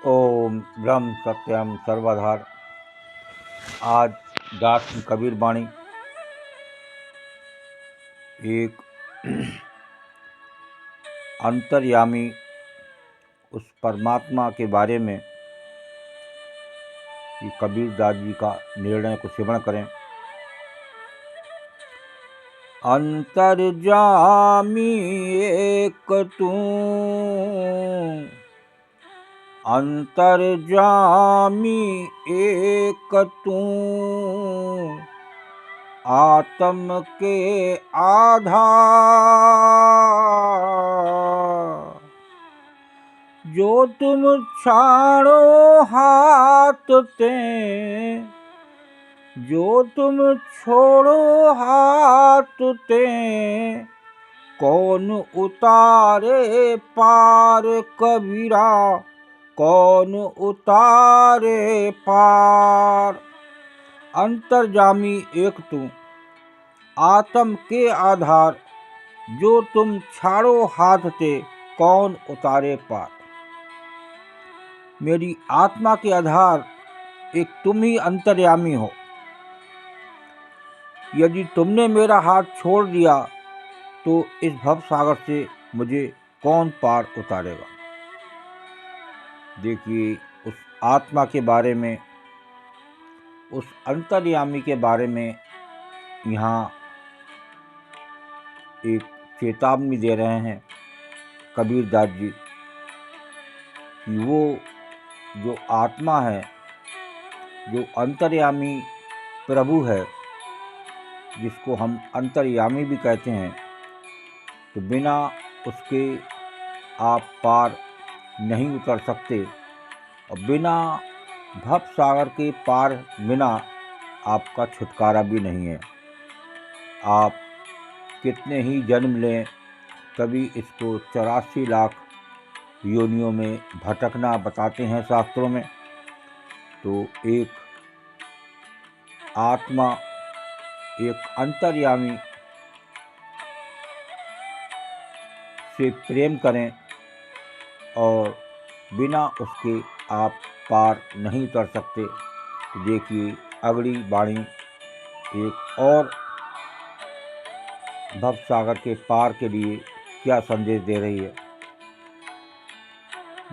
ओम ब्रह्म सत्यम सर्वधार। आज दास की कबीर बाणी एक अंतर्यामी उस परमात्मा के बारे में कि कबीर दास जी का निर्णय को श्रवण करें। अंतर्यामी एक तू, अंतर्यामी एक तू, आत्म के आधार। जो तुम छाड़ो हाथ ते, जो तुम छोड़ो हाथ ते, कौन उतारे पार कबीरा, कौन उतारे पार। अंतर्जामी एक तू, आत्म के आधार। जो तुम छाड़ो हाथ ते, कौन उतारे पार। मेरी आत्मा के आधार एक तुम ही अंतर्यामी हो। यदि तुमने मेरा हाथ छोड़ दिया तो इस भव सागर से मुझे कौन पार उतारेगा। देखिए, उस आत्मा के बारे में, उस अंतर्यामी के बारे में यहाँ एक चेतावनी दे रहे हैं कबीर दास जी कि वो जो आत्मा है, जो अंतर्यामी प्रभु है, जिसको हम अंतर्यामी भी कहते हैं, तो बिना उसके आप पार नहीं उतर सकते और बिना भव सागर के पार बिना आपका छुटकारा भी नहीं है। आप कितने ही जन्म लें, कभी इसको 84 लाख योनियों में भटकना बताते हैं शास्त्रों में। तो एक आत्मा, एक अंतर्यामी से प्रेम करें और बिना उसके आप पार नहीं उतर सकते। तो देखिए, अगली वाणी एक और भव सागर के पार के लिए क्या संदेश दे रही है।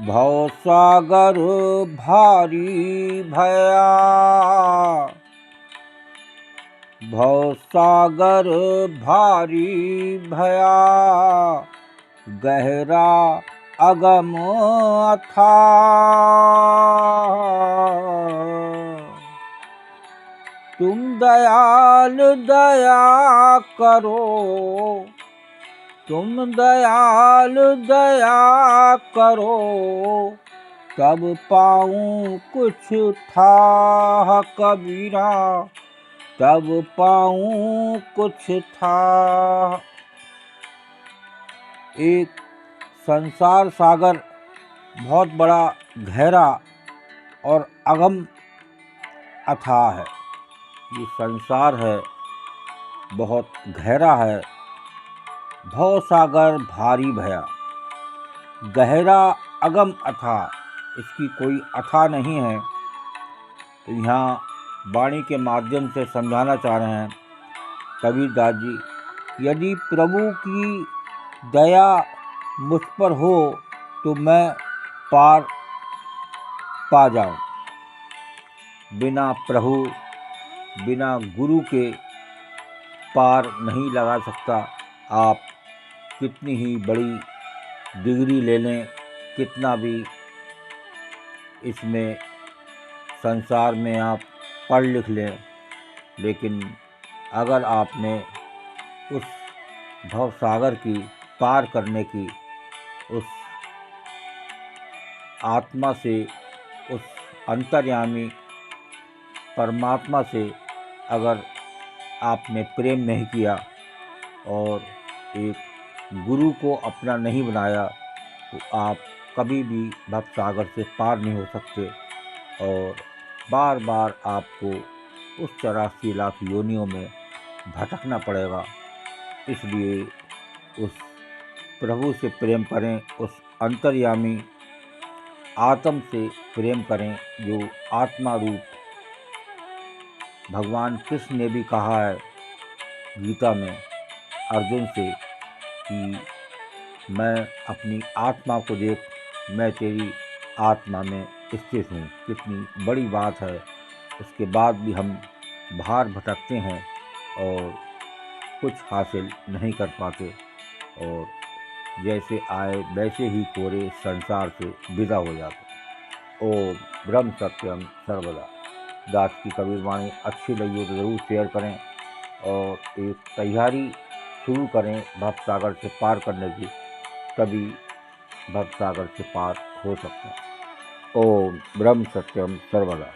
भव सागर भारी भया, भव सागर भारी भया, गहरा अगम अथाह। तुम दयाल दया करो, तुम दयाल दया करो, तब पाऊं कुछ था कबीरा, तब पाऊं कुछ था। एक संसार सागर बहुत बड़ा, गहरा और अगम अथाह है। ये संसार है, बहुत गहरा है। भव सागर भारी भया, गहरा अगम अथाह, इसकी कोई अथाह नहीं है। तो यहाँ वाणी के माध्यम से समझाना चाह रहे हैं कबीर दास जी, यदि प्रभु की दया मुझ पर हो तो मैं पार पा जाऊं। बिना प्रभु, बिना गुरु के पार नहीं लगा सकता। आप कितनी ही बड़ी डिग्री ले लें, कितना भी इसमें संसार में आप पढ़ लिख लें, लेकिन अगर आपने उस भव सागर की पार करने की, उस आत्मा से, उस अंतर्यामी परमात्मा से अगर आपने प्रेम नहीं किया और एक गुरु को अपना नहीं बनाया, तो आप कभी भी भव सागर से पार नहीं हो सकते और बार बार आपको उस 84 लाख योनियों में भटकना पड़ेगा। इसलिए उस प्रभु से प्रेम करें, उस अंतर्यामी आत्म से प्रेम करें, जो आत्मा रूप भगवान कृष्ण ने भी कहा है गीता में अर्जुन से कि मैं अपनी आत्मा को देख, मैं तेरी आत्मा में स्थित हूँ। कितनी बड़ी बात है। उसके बाद भी हम बाहर भटकते हैं और कुछ हासिल नहीं कर पाते, और जैसे आए वैसे ही कोरे संसार से विदा हो जाते। ओम ब्रह्म सत्यम सर्वदा। दास की कबीर वाणी अच्छी लगी हो तो ज़रूर शेयर करें और एक तैयारी शुरू करें भव सागर से पार करने की, तभी भव सागर से पार हो सकते हैं। ओम ब्रह्म सत्यम सर्वदा।